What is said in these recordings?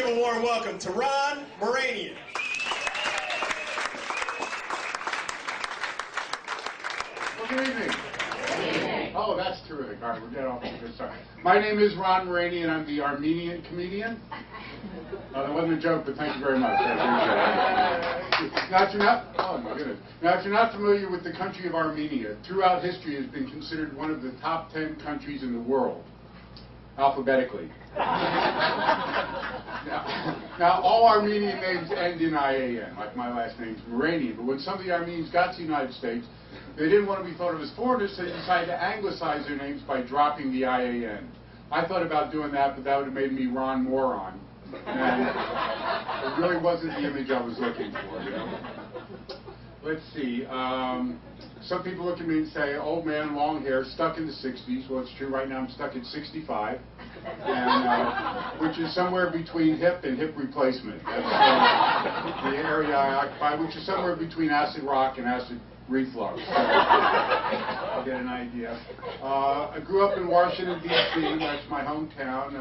a warm welcome to Ron Maranian. Well, good evening. Oh, that's terrific. All right, we're getting off to a good start. My name is Ron Maranian. I'm the Armenian comedian. That wasn't a joke, but thank you very much. I appreciate it. Oh my goodness. Now, if you're not familiar with the country of Armenia, throughout history has been considered one of the top 10 countries in the world, alphabetically. Now, all Armenian names end in IAN, like my last name's Maranian. But when some of the Armenians got to the United States, they didn't want to be thought of as foreigners, so they decided to anglicize their names by dropping the IAN. I thought about doing that, but that would have made me Ron Moron. And it really wasn't the image I was looking for, you know. Let's see. Some people look at me and say, old man, long hair, stuck in the 60s. Well, it's true. Right now I'm stuck at 65, and, which is somewhere between hip and hip replacement. That's the area I occupy, which is somewhere between acid rock and acid reflux. So I'll get an idea. I grew up in Washington, D.C. That's my hometown.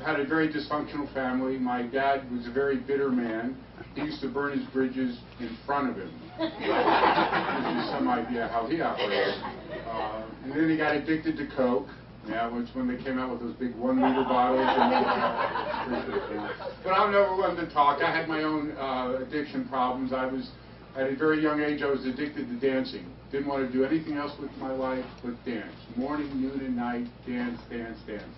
Had a very dysfunctional family. My dad was a very bitter man. He used to burn his bridges in front of him. Gives you some idea how he operated. And then he got addicted to Coke. Yeah, which when they came out with those big 1 liter bottles. But I'm never one to talk. I had my own addiction problems. At a very young age, I was addicted to dancing. Didn't want to do anything else with my life but dance. Morning, noon, and night, dance, dance, dance.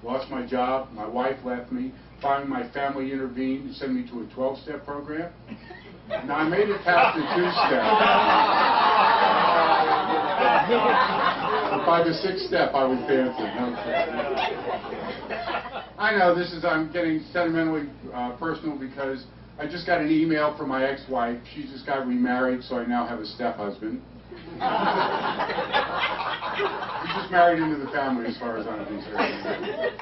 Lost my job. My wife left me. Finally, my family intervened and sent me to a 12-step program. Now, I made it past the 2-step. But by the 6th step, I was dancing. I know I'm getting sentimentally personal because I just got an email from my ex-wife. She just got remarried, so I now have a step-husband. He just married into the family as far as I'm concerned.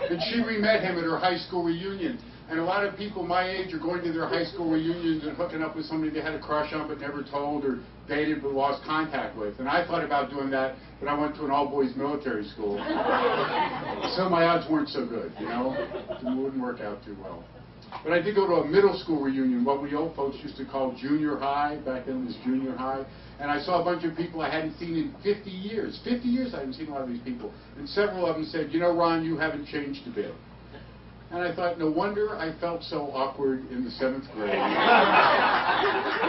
And she re-met him at her high school reunion. And a lot of people my age are going to their high school reunions and hooking up with somebody they had a crush on but never told, or dated but lost contact with. And I thought about doing that, but I went to an all-boys military school. So my odds weren't so good, you know? It wouldn't work out too well. But I did go to a middle school reunion, what we old folks used to call junior high. Back then it was junior high. And I saw a bunch of people I hadn't seen in 50 years. 50 years I hadn't seen a lot of these people. And several of them said, you know, Ron, you haven't changed a bit. And I thought, no wonder I felt so awkward in the 7th grade.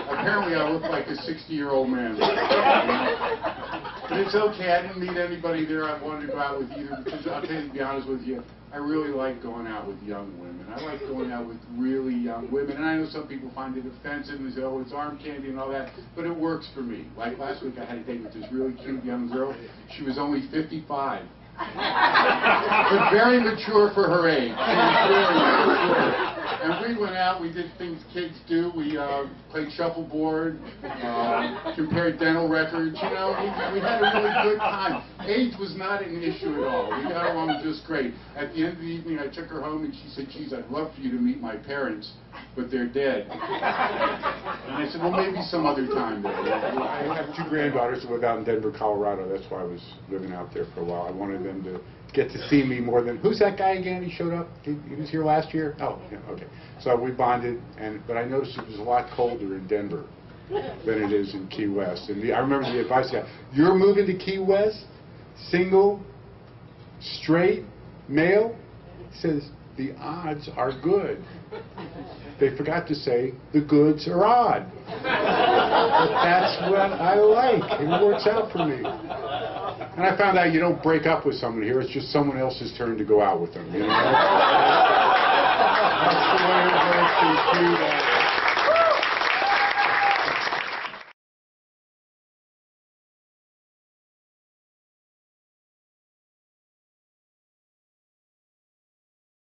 Apparently I looked like a 60-year-old man. But it's okay, I didn't meet anybody there I wanted to go out with either, because I'll tell you, to be honest with you, I really like going out with young women. I like going out with really young women. And I know some people find it offensive and say, oh, it's arm candy and all that, but it works for me. Like last week I had a date with this really cute young girl. She was only 55. But very mature for her age. She was very mature. And we went out, we did things kids do. We played shuffleboard, compared dental records. You know, we had a really good time. Age was not an issue at all. We got along just great. At the end of the evening, I took her home and she said, geez, I'd love for you to meet my parents, but they're dead. And I said, well, maybe some other time. I have 2 granddaughters who live out in Denver, Colorado. That's why I was living out there for a while. I wanted them to get to see me more than, who's that guy again? He showed up? He was here last year? Oh, yeah, okay. So we bonded, but I noticed it was a lot colder in Denver than it is in Key West. And I remember the advice I got, you're moving to Key West, single, straight, male? He says, the odds are good. They forgot to say, the goods are odd. But that's what I like. It works out for me. And I found out you don't break up with someone here. It's just someone else's turn to go out with them. You know?